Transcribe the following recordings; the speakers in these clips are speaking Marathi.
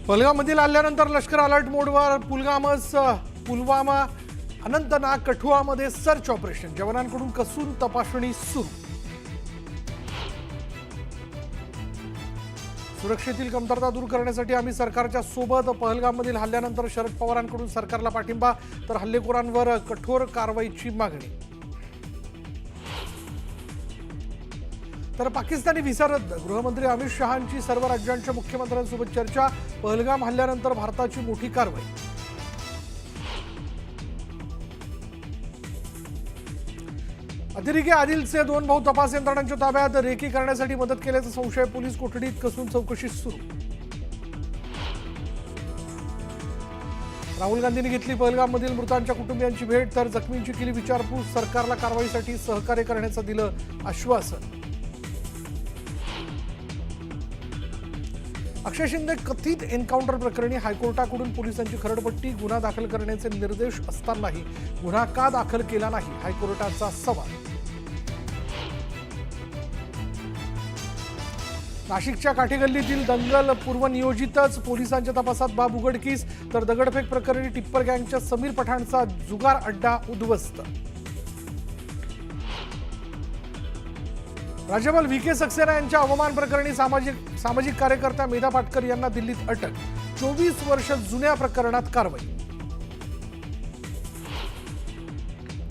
पहलगाममधील हल्ल्यानंतर लष्कर अलर्ट मोडवर पुलवामा, अनंतनाग, कठुआमध्ये सर्च ऑपरेशन. जवानांकडून कसून तपासणी सुरू. सुरक्षेतील कमतरता दूर करण्यासाठी आम्ही सरकारच्या सोबत. पहलगाममधील हल्ल्यानंतर शरद पवारांकडून सरकारला पाठिंबा, तर हल्लेखोरांवर कठोर कारवाईची मागणी. तर पाकिस्तानी व्हिसा रद्द. गृहमंत्री अमित शहांची सर्व राज्यांच्या मुख्यमंत्र्यांसोबत चर्चा. पहलगाम हल्ल्यानंतर भारताची मोठी कारवाई. अतिरेकी आदिलचे 2 भाऊ तपास यंत्रणांच्या ताब्यात. रेकी करण्यासाठी मदत केल्याचा संशय. पोलीस कोठडीत कसून चौकशी सुरू. राहुल गांधींनी घेतली पहलगाममधील मृतांच्या कुटुंबियांची भेट, तर जखमींची केली विचारपूस. सरकारला कारवाईसाठी सहकार्य करण्याचं दिलं आश्वासन. अक्षय शिंदे कथित एन्काउंटर प्रकरणी हायकोर्टाकडून पोलिसांची खरडपट्टी. गुन्हा दाखल करण्याचे निर्देश असतानाही गुन्हा का दाखल केला नाही, हायकोर्टाचा सवाल. नाशिकच्या काठेगल्लीतील दंगल पूर्वनियोजितच. पोलिसांच्या तपासात बाब उघडकीस, तर दगडफेक प्रकरणी टिप्पर गँगच्या समीर पठाणचा जुगार अड्डा उद्ध्वस्त. राज्यपाल व्ही.के. सक्सेना यांच्या अवमान प्रकरणी सामाजिक कार्यकर्त्या मेधा पाटकर यांना दिल्लीत अटक. 24 वर्ष जुन्या प्रकरणात कारवाई.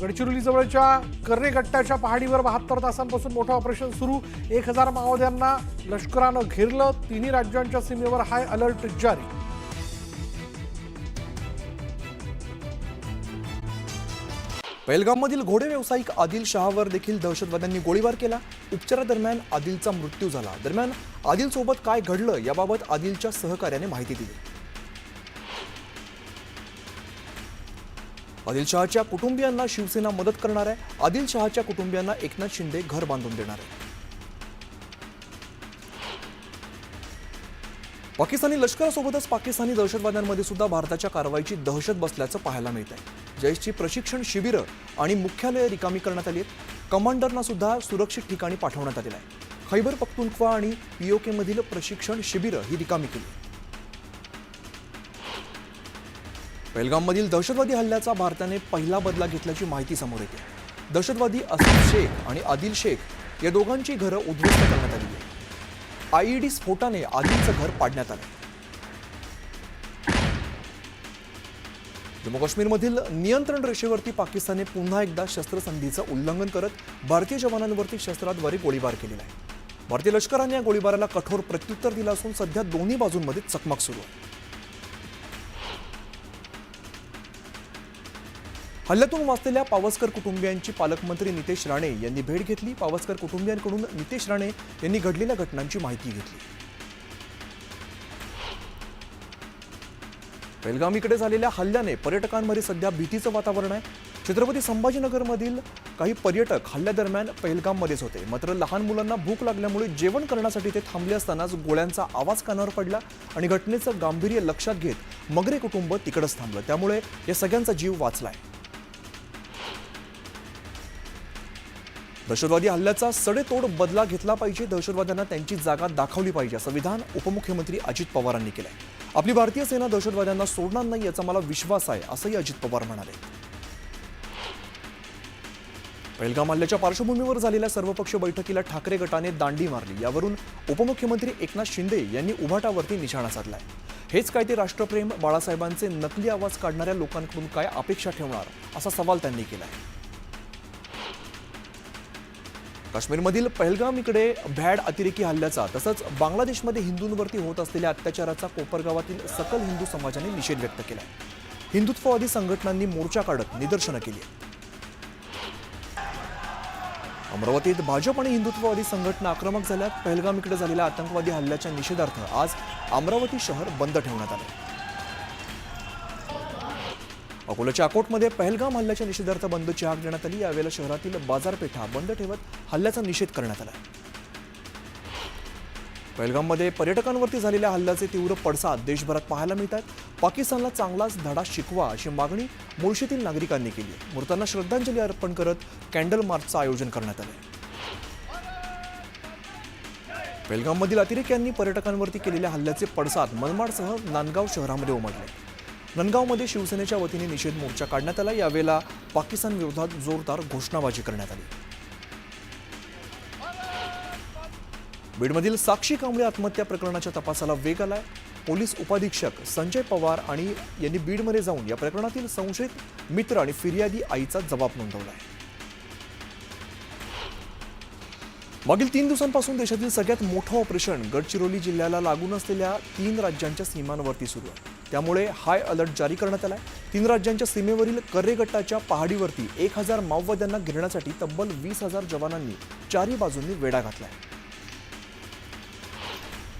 गडचिरोली जवळच्या कर्रेगट्टाच्या पहाडीवर 72 तासांपासून मोठं ऑपरेशन सुरू. 1000 माओवाद्यांना लष्करानं घेरलं. 3 राज्यांच्या सीमेवर हाय अलर्ट जारी. पहलगाममधील घोडे व्यावसायिक आदिल शहावर देखील दहशतवाद्यांनी गोळीबार केला. उपचारादरम्यान आदिलचा मृत्यू झाला. दरम्यान आदिल सोबत काय घडलं याबाबत आदिलच्या सहकार्याने माहिती दिली. आदिल शहाच्या कुटुंबियांना शिवसेना मदत करणार आहे. आदिल शहाच्या कुटुंबियांना एकनाथ शिंदे घर बांधून देणार आहे. पाकिस्तानी लष्करासोबतच पाकिस्तानी दहशतवाद्यांमध्ये सुद्धा भारताच्या कारवाईची दहशत बसल्याचं पाहायला मिळत आहे. जैशची प्रशिक्षण शिबिरं आणि मुख्यालय रिकामी करण्यात आली आहेत. कमांडरना सुद्धा सुरक्षित ठिकाणी पाठवण्यात आलेलं आहे. खैबर पख्तूनख्वा आणि POK मधील प्रशिक्षण शिबिरं ही रिकामी केली. पहलगाममधील दहशतवादी हल्ल्याचा भारताने पहिला बदला घेतल्याची माहिती समोर येते. दहशतवादी असीम शेख आणि आदिल शेख या दोघांची घरं उद्ध्वस्त करण्यात आली आहे. IED स्फोटाने आदिलचं घर पाडण्यात आलं. जम्मू काश्मीरमधील नियंत्रण रेषेवरती पाकिस्तानने पुन्हा एकदा शस्त्रसंधीचं उल्लंघन करत भारतीय जवानांवरती शस्त्राद्वारे गोळीबार केलेला आहे. भारतीय लष्कराने या गोळीबाराला कठोर प्रत्युत्तर दिलं असून सध्या दोन्ही बाजूंमध्ये चकमक सुरू आहे. हल्ल्यातून वाचलेल्या पावसकर कुटुंबियांची पालकमंत्री नितेश राणे यांनी भेट घेतली. पावसकर कुटुंबियांकडून नितेश राणे यांनी घडलेल्या घटनांची माहिती घेतली. पहलगामीकडे झालेल्या हल्ल्याने पर्यटकांमध्ये सध्या भीतीचं वातावरण आहे. छत्रपती संभाजीनगरमधील काही पर्यटक हल्ल्यादरम्यान पहलगाममध्येच होते. मात्र लहान मुलांना भूक लागल्यामुळे जेवण करण्यासाठी ते थांबले असतानाच गोळ्यांचा आवाज कानावर पडला आणि घटनेचं गांभीर्य लक्षात घेत मगरे कुटुंब तिकडंच थांबलं. त्यामुळे या सगळ्यांचा जीव वाचलाय. दहशतवादी हल्ल्याचा सडेतोड बदला घेतला पाहिजे. दहशतवाद्यांना त्यांची जागा दाखवली पाहिजे असं विधान उपमुख्यमंत्री अजित पवारांनी केलंय. आपली भारतीय सेना दहशतवाद्यांना सोडणार नाही याचा मला विश्वास आहे असंही अजित पवार म्हणाले. पहलगाम हल्ल्याच्या पार्श्वभूमीवर झालेल्या सर्वपक्षीय बैठकीला ठाकरे गटाने दांडी मारली. यावरून उपमुख्यमंत्री एकनाथ शिंदे यांनी उभाटावरती निशाणा साधलाय. हेच काय ते राष्ट्रप्रेम? बाळासाहेबांचे नकली आवाज काढणाऱ्या लोकांकडून काय अपेक्षा ठेवणार असा सवाल त्यांनी केलाय. काश्मीरमधील पहलगामीकडे भ्याड अतिरेकी हल्ल्याचा तसंच बांगलादेशमध्ये हिंदूंवरती होत असलेल्या अत्याचाराचा कोपरगावातील सकल हिंदू समाजाने निषेध व्यक्त केलाय. हिंदुत्ववादी संघटनांनी मोर्चा काढत निदर्शनं केली. अमरावतीत भाजप आणि हिंदुत्ववादी संघटना आक्रमक झाल्यात. पहलगामीकडे झालेल्या आतंकवादी हल्ल्याच्या निषेधार्थ आज अमरावती शहर बंद ठेवण्यात आले. अकोल्याच्या अकोटमध्ये पहलगाम हल्ल्याच्या निषेधार्थ बंदची हाक देण्यात आली. यावेळेला शहरातील बाजारपेठा बंद ठेवत हल्ल्याचा निषेध करण्यात आला. पहलगाममध्ये पर्यटकांवरती झालेल्या हल्ल्याचे तीव्र पडसाद देशभरात पाहायला मिळतात. पाकिस्तानला चांगलाच धडा शिकवा अशी मागणी मुळशीतील नागरिकांनी केली. मृतांना श्रद्धांजली अर्पण करत कॅन्डल मार्चचं आयोजन करण्यात आलं. पेहलगाममधील अतिरेक्यांनी पर्यटकांवरती केलेल्या हल्ल्याचे पडसाद मनमाडसह नांदगाव शहरामध्ये उमटले. नांदगावमध्ये शिवसेनेच्या वतीने निषेध मोर्चा काढण्यात आला. यावेळेला पाकिस्तान विरोधात जोरदार घोषणाबाजी करण्यात आली. बीडमधील साक्षी कांबळे आत्महत्या प्रकरणाच्या तपासाला वेग आलाय. पोलीस उपाधीक्षक संजय पवार यांनी बीडमध्ये जाऊन या प्रकरणातील संशयित मित्र आणि फिर्यादी आईचा जबाब नोंदवलाय. मागील 3 दिवसांपासून देशातील सगळ्यात मोठं ऑपरेशन गडचिरोली जिल्ह्याला लागून असलेल्या 3 राज्यांच्या सीमांवरती सुरू आहे. त्यामुळे हाय अलर्ट जारी करण्यात आलाय. 3 राज्यांच्या सीमेवरील कर्रेगट्टाच्या पहाडीवरती 1000 माओवाद्यांना घेरण्यासाठी तब्बल 20,000 जवानांनी चारही बाजूंनी वेढा घातलाय.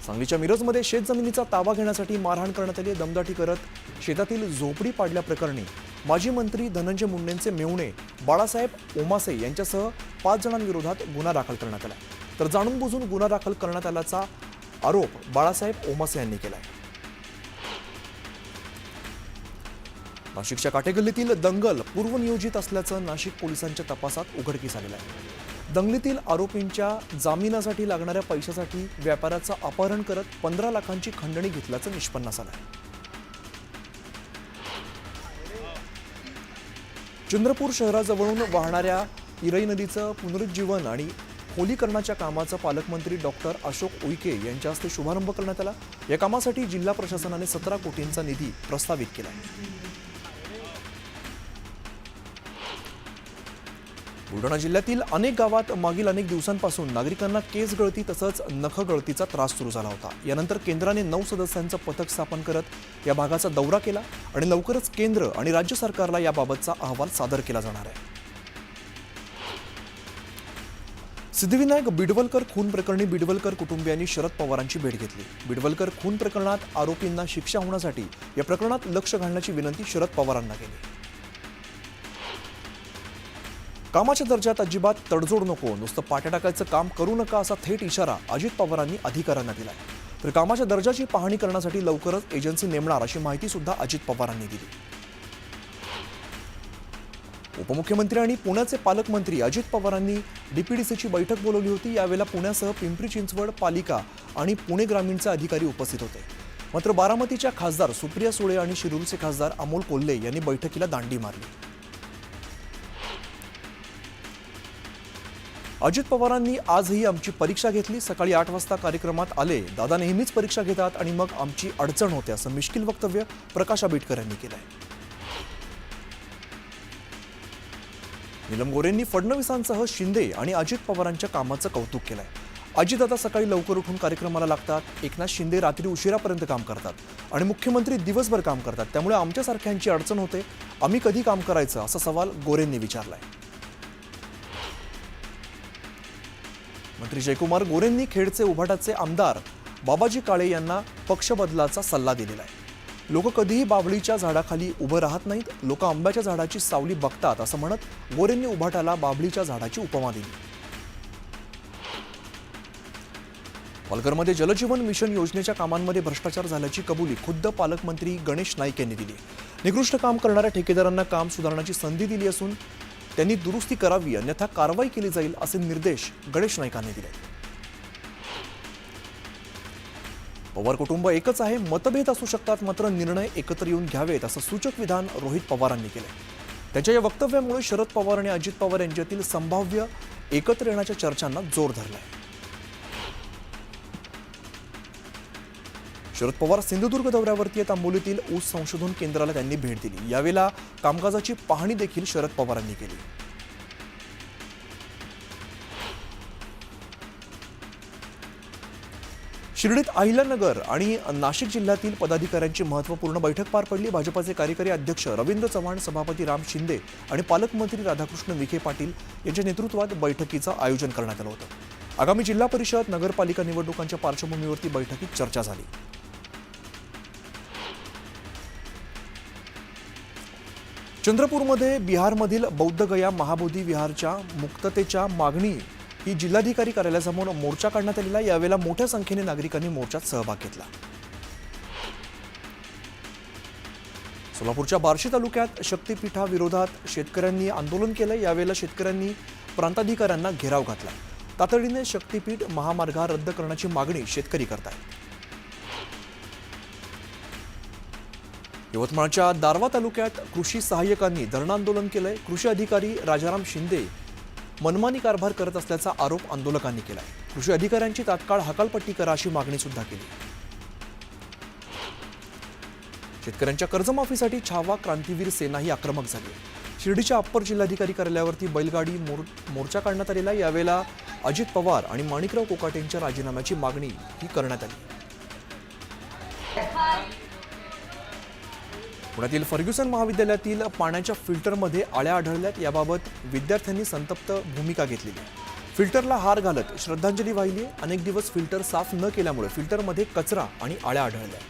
सांगलीच्या मिरजमध्ये शेतजमिनीचा ताबा घेण्यासाठी मारहाण करण्यात आली. दमदाटी करत शेतातील झोपडी पाडल्याप्रकरणी माजी मंत्री धनंजय मुंडेंचे मेहुणे बाळासाहेब ओमासे यांच्यासह 5 जणांविरोधात गुन्हा दाखल करण्यात आला. तर जाणून बुजून गुन्हा दाखल करण्यात आल्याचा आरोप बाळासाहेब ओमासे यांनी केलाय. नाशिकच्या काटेगल्लीतील दंगल पूर्वनियोजित असल्याचं नाशिक पोलिसांच्या तपासात उघडकीस आलेलं आहे. दंगलीतील आरोपींच्या जामिनासाठी लागणाऱ्या पैशासाठी व्यापाऱ्याचं अपहरण करत 15 लाखांची खंडणी घेतल्याचं निष्पन्नास आलं आहे. चंद्रपूर शहराजवळून वाहणाऱ्या इरई नदीचं पुनरुज्जीवन आणि खोलीकरणाच्या कामाचा पालकमंत्री डॉक्टर अशोक उईके यांच्या हस्ते शुभारंभ करण्यात आला. या कामासाठी जिल्हा प्रशासनाने 17 कोटींचा निधी प्रस्तावित केला आहे. बुलढाणा जिल्ह्यातील अनेक गावात मागील अनेक दिवसांपासून नागरिकांना केस गळती तसंच नख गळतीचा त्रास सुरू झाला होता. यानंतर केंद्राने 9 सदस्यांचं पथक स्थापन करत या भागाचा दौरा केला आणि लवकरच केंद्र आणि राज्य सरकारला याबाबतचा अहवाल सादर केला जाणार आहे. सिद्धिविनायक बिडवलकर खून प्रकरणी बिडवलकर कुटुंबियांनी शरद पवारांची भेट घेतली. बिडवलकर खून प्रकरणात आरोपींना शिक्षा होण्यासाठी या प्रकरणात लक्ष घालण्याची विनंती शरद पवारांना केली. कामाच्या दर्जात अजिबात तडजोड नको, नुसतं पाट्या टाकायचं काम करू नका असा थेट इशारा अजित पवारांनी अधिकाऱ्यांना दिलाय. तर कामाच्या दर्जाची पाहणी करण्यासाठी लवकरच एजन्सी नेमणार अशी माहिती सुद्धा अजित पवारांनी दिली. उपमुख्यमंत्री आणि पुण्याचे पालकमंत्री अजित पवारांनी डीपीडीसीची बैठक बोलवली होती. यावेळेला पुण्यासह पिंपरी चिंचवड पालिका आणि पुणे ग्रामीणचे अधिकारी उपस्थित होते. मात्र बारामतीच्या खासदार सुप्रिया सुळे आणि शिरूरचे खासदार अमोल कोल्हे यांनी बैठकीला दांडी मारली. अजित पवारांनी आजही आमची परीक्षा घेतली. सकाळी 8 वाजता कार्यक्रमात आले. दादा नेहमीच परीक्षा घेतात आणि मग आमची अडचण होते असं मिश्किल वक्तव्य प्रकाश आंबेडकर यांनी केलंय. नीलम गोरेंनी फडणवीसांसह शिंदे आणि अजित पवारांच्या कामाचं कौतुक केलंय. अजितदादा सकाळी लवकर उठून कार्यक्रमाला लागतात. एकनाथ शिंदे रात्री उशिरापर्यंत काम करतात आणि मुख्यमंत्री दिवसभर काम करतात. त्यामुळे आमच्यासारख्यांची अडचण होते. आम्ही कधी काम करायचं असा सवाल गोरेंनी विचारलाय. मंत्री जयकुमार गोरेंनी खेडचे उभाटाचे आमदार बाबाजी काळे यांना पक्ष बदलाचा सल्ला दिलेला आहे. लोक कधीही बाभळीच्या झाडाखाली उभं राहत नाहीत, लोक आंब्याच्या झाडाची सावली बघतात असं म्हणत गोरेंनी उभाटाला बाभळीच्या झाडाची उपमा दिली. पालघरमध्ये जलजीवन मिशन योजनेच्या कामांमध्ये भ्रष्टाचार झाल्याची कबुली खुद्द पालकमंत्री गणेश नाईक यांनी दिली. निकृष्ट काम करणाऱ्या ठेकेदारांना काम सुधारण्याची संधी दिली असून त्यांनी दुरुस्ती करावी, अन्यथा कारवाई केली जाईल असे निर्देश गणेश नाईकांनी दिले. पवार कुटुंब एकच आहे, मतभेद असू शकतात मात्र निर्णय एकत्र येऊन घ्यावेत असं सूचक विधान रोहित पवारांनी केले. त्यांच्या या वक्तव्यामुळे शरद पवार आणि अजित पवार यांच्यातील संभाव्य एकत्र येण्याच्या चर्चांना जोर धरलाय. शरद पवार सिंधुदुर्ग दौऱ्यावरती आहेत. आंबोलीतील ऊस संशोधन केंद्राला त्यांनी भेट दिली. यावेळेला कामकाजाची पाहणी देखील शरद पवारांनी केली. शिर्डीत अहिल्यानगर आणि नाशिक जिल्ह्यातील पदाधिकाऱ्यांची महत्त्वपूर्ण बैठक पार पडली. भाजपाचे कार्यकारी अध्यक्ष रवींद्र चव्हाण, सभापती राम शिंदे आणि पालकमंत्री राधाकृष्ण विखे पाटील यांच्या नेतृत्वात बैठकीचं आयोजन करण्यात आलं होतं. आगामी जिल्हा परिषद नगरपालिका निवडणुकांच्या पार्श्वभूमीवरती बैठकीत चर्चा झाली. चंद्रपूरमध्ये बिहारमधील बौद्धगया महाबोधी विहारच्या मुक्ततेच्या मागणी ही जिल्हाधिकारी कार्यालयासमोर मोर्चा काढण्यात आलेला. यावेळेला मोठ्या संख्येने नागरिकांनी मोर्चात सहभाग घेतला. सोलापूरच्या बार्शी तालुक्यात शक्तीपीठाविरोधात शेतकऱ्यांनी आंदोलन केलं. यावेळेला शेतकऱ्यांनी प्रांताधिकाऱ्यांना घेराव घातला. तातडीने शक्तीपीठ महामार्ग रद्द करण्याची मागणी शेतकरी करतायत. यवतमाळच्या दारव्हा तालुक्यात कृषी सहाय्यकांनी धरण आंदोलन केलंय. कृषी अधिकारी राजाराम शिंदे मनमानी कारभार करत असल्याचा आरोप आंदोलकांनी केलाय. कृषी अधिकाऱ्यांची तात्काळ हकालपट्टी करा अशी मागणी सुद्धा केली. शेतकऱ्यांच्या कर्जमाफीसाठी छावा क्रांतीवीर सेनाही आक्रमक झाली. शिर्डीच्या अप्पर जिल्हाधिकारी कार्यालयावरती बैलगाडी मोर्चा काढण्यात आलेला. यावेळेला अजित पवार आणि माणिकराव कोकाटेंच्या राजीनाम्याची मागणी ही करण्यात आली. पुण्यातील फर्ग्युसन महाविद्यालयातील पाण्याच्या फिल्टरमध्ये आळ्या आढळल्यात. याबाबत विद्यार्थ्यांनी संतप्त भूमिका घेतलेली. फिल्टरला हार घालत श्रद्धांजली वाहिली. अनेक दिवस फिल्टर साफ न केल्यामुळे फिल्टरमध्ये कचरा आणि आळ्या आढळल्या.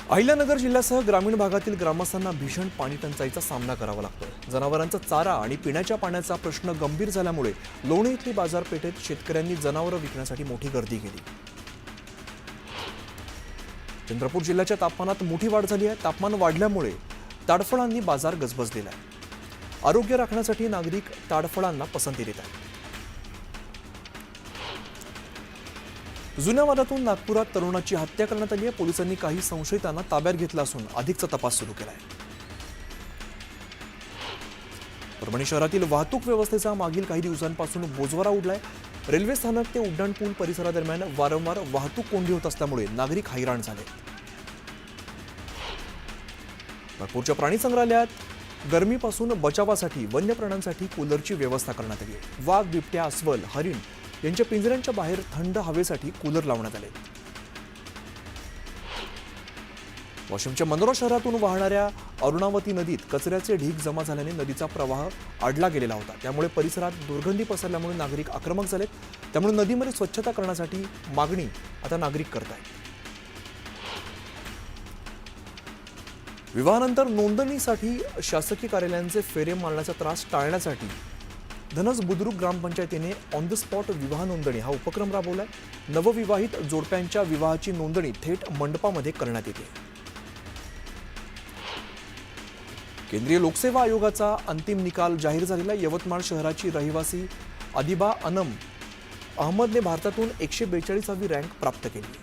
अहिल्यानगर जिल्ह्यासह ग्रामीण भागातील ग्रामस्थांना भीषण पाणी टंचाईचा सामना करावा लागतोय. जनावरांचा चारा आणि पिण्याच्या पाण्याचा प्रश्न गंभीर झाल्यामुळे लोणी इथली बाजारपेठेत शेतकऱ्यांनी जनावरं विकण्यासाठी मोठी गर्दी केली. चंद्रपूर जिल्ह्याच्या तापमानात मोठी वाढ झाली आहे. तापमान वाढल्यामुळे ताडफळांनी बाजार गजबजलेला आहे. आरोग्य राखण्यासाठी नागरिक ताडफळांना पसंती देत आहेत. जुन्या वादातून नागपुरात तरुणाची हत्या करण्यात आली आहे. पोलिसांनी काही संशयितांना ताब्यात घेतला असून अधिकचा तपास सुरू केला आहे. परभणी शहरातील वाहतूक व्यवस्थेचा मागील काही दिवसांपासून बोजवारा उडलाय. रेल्वे स्थानक ते उड्डाणपूल परिसरादरम्यान वारंवार वाहतूक कोंडी होत असल्यामुळे नागरिक हैराण झाले. नागपूरच्या प्राणी संग्रहालयात गरमीपासून बचावासाठी वन्य प्राण्यांसाठी कूलरची व्यवस्था करण्यात आली आहे. वाघ, बिबट्या, अस्वल, हरिण यांच्या पिंजऱ्यांच्या बाहेर थंड हवेसाठी कूलर लावण्यात आले. वाशिमच्या मनोरा शहरातून वाहणाऱ्या अरुणावती नदीत कचऱ्याचे ढीग जमा झाल्याने नदीचा प्रवाह अडला गेलेला होता. त्यामुळे परिसरात दुर्गंधी पसरल्यामुळे नागरिक आक्रमक झालेत. त्यामुळे नदीमध्ये स्वच्छता करण्यासाठी मागणी आता नागरिक करतायत. विवाहानंतर नोंदणीसाठी शासकीय कार्यालयांचे फेरे मारण्याचा त्रास टाळण्यासाठी धनस बुद्रुक ग्रामपंचायतीने ऑन द स्पॉट विवाह नोंदणी हा उपक्रम राबवलाय. नवविवाहित जोडप्यांच्या विवाहाची नोंदणी थेट मंडपामध्ये करण्यात येते. केंद्रीय लोकसेवा आयोगाचा अंतिम निकाल जाहीर झालेला. यवतमाळ शहराची रहिवासी अदिबा अनम अहमदने भारतातून 142वी रँक प्राप्त केली.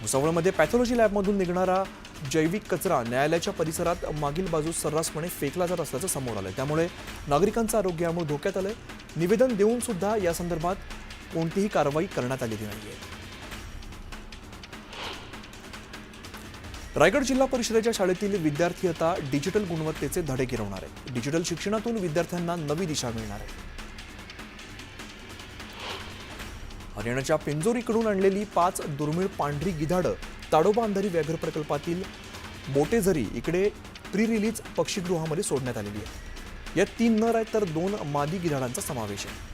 भुसावळमध्ये पॅथॉलॉजी लॅबमधून निघणारा जैविक कचरा न्यायालयाच्या परिसरात मागील बाजूस सर्रासपणे फेकला जात असल्याचं समोर आलंय. त्यामुळे नागरिकांचं आरोग्य यामुळे धोक्यात आलंय. निवेदन देऊन सुद्धा या संदर्भात कोणतीही कारवाई करण्यात आलेली नाहीये. रायगड जिल्हा परिषदेच्या शाळेतील विद्यार्थी आता डिजिटल गुणवत्तेचे धडे गिरवणार आहेत. डिजिटल शिक्षणातून विद्यार्थ्यांना नवी दिशा मिळणार आहे. हरियाणाच्या पिंजोरीकडून आणलेली 5 दुर्मिळ पांढरी गिधाडं ताडोबा अंधारी व्याघ्र प्रकल्पातील बोटेझरी इकडे प्री रिलीज पक्षीगृहामध्ये सोडण्यात आलेली आहे. यात 3 नर आहेत तर 2 मादी गिधाडांचा समावेश आहे.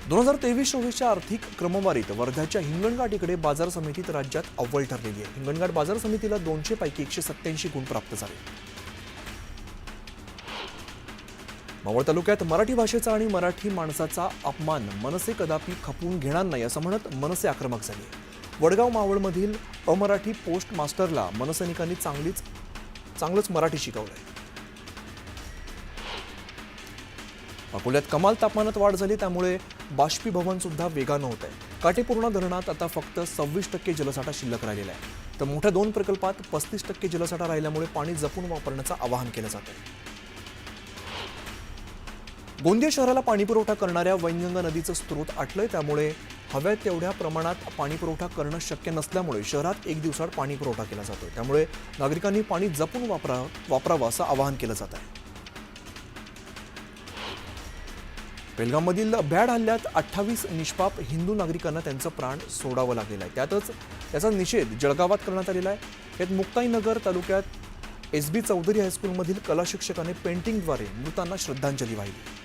2023-24च्या आर्थिक क्रमवारीत वर्ध्याच्या हिंगणघाट इकडे बाजार समितीत राज्यात अव्वल ठरलेली आहे. हिंगणघाट बाजार समितीला 200 पैकी 187 गुण प्राप्त झाले. मावळ तालुक्यात मराठी भाषेचा आणि मराठी माणसाचा अपमान मनसे कदापि खपवून घेणार नाही असं म्हणत मनसे आक्रमक झाली. वडगाव मावळमधील अमराठी पोस्ट मास्टरला मनसैनिकांनी चांगलंच मराठी शिकवलंय. अकोल्यात कमाल तापमानात वाढ झाली. त्यामुळे बाष्पीभवन सुद्धा वेगानं होत आहे. काटेपूर्णा धरणात आता फक्त 26% जलसाठा शिल्लक राहिलेला आहे. तर मोठ्या 2 प्रकल्पात 35% जलसाठा राहिल्यामुळे पाणी जपून वापरण्याचं आवाहन केलं जात आहे. गोंदिया शहराला पाणीपुरवठा करणाऱ्या वैनगंगा नदीचं स्रोत आटलंय. त्यामुळे हव्या तेवढ्या प्रमाणात पाणीपुरवठा करणं शक्य नसल्यामुळे शहरात 1 दिवसाआड पाणीपुरवठा केला जातोय. त्यामुळे नागरिकांनी पाणी जपून वापरावं असं आवाहन केलं जात आहे. बेलगाममधील भ्याड हल्ल्यात 28 निष्पाप हिंदू नागरिकांना त्यांचं प्राण सोडावं लागलेलं आहे. त्यातच त्याचा निषेध जळगावात करण्यात आलेला आहे. यात मुक्ताईनगर तालुक्यात SB चौधरी हायस्कूलमधील कला शिक्षकाने पेंटिंगद्वारे मृतांना श्रद्धांजली वाहिली.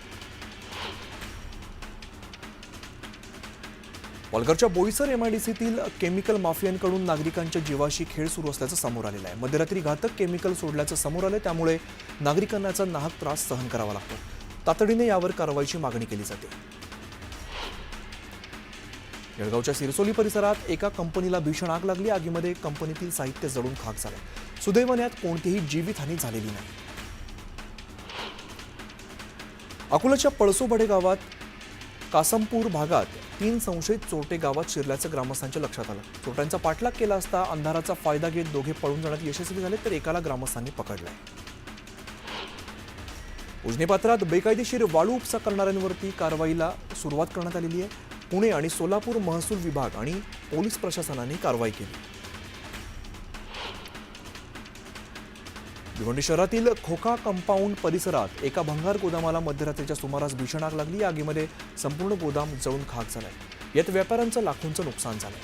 पालघरच्या बोईसर MIDCतील केमिकल माफियांकडून नागरिकांच्या जीवाशी खेळ सुरू असल्याचं समोर आलेलं आहे. मध्यरात्री घातक केमिकल सोडल्याचं समोर आलं. त्यामुळे नागरिकांना याचा नाहक त्रास सहन करावा लागतो. तातडीने यावर कारवाईची मागणी केली जाते. जळगावच्या सिरसोली परिसरात एका कंपनीला भीषण आग लागली. आगीमध्ये कंपनीतील साहित्य जळून खाक झालं. सुदैवाने यात कोणतीही जीवितहानी झालेली नाही. अकोल्याच्या पळसोबडे गावात कासमपूर भागात 3 संशयित चोरटे गावात शिरल्याचं ग्रामस्थांच्या लक्षात आलं. चोरट्यांचा पाठलाग केला असता अंधाराचा फायदा घेत दोघे पळून जाण्यात यशस्वी झाले, तर एकाला ग्रामस्थांनी पकडलंय. उजनी पात्रात बेकायदेशीर वाळू उपसा करणाऱ्यांवरती कारवाईला सुरुवात करण्यात आलेली आहे. पुणे आणि सोलापूर महसूल विभाग आणि पोलीस प्रशासनाने कारवाई केली. भिवंडी शहरातील खोका कंपाऊंड परिसरात एका भंगार गोदामाला मध्यरात्रीच्या सुमारास भीषण आग लागली. या आगीमध्ये संपूर्ण गोदाम जळून खाक झालंय. यात व्यापाऱ्यांचं लाखोंचं नुकसान झालंय.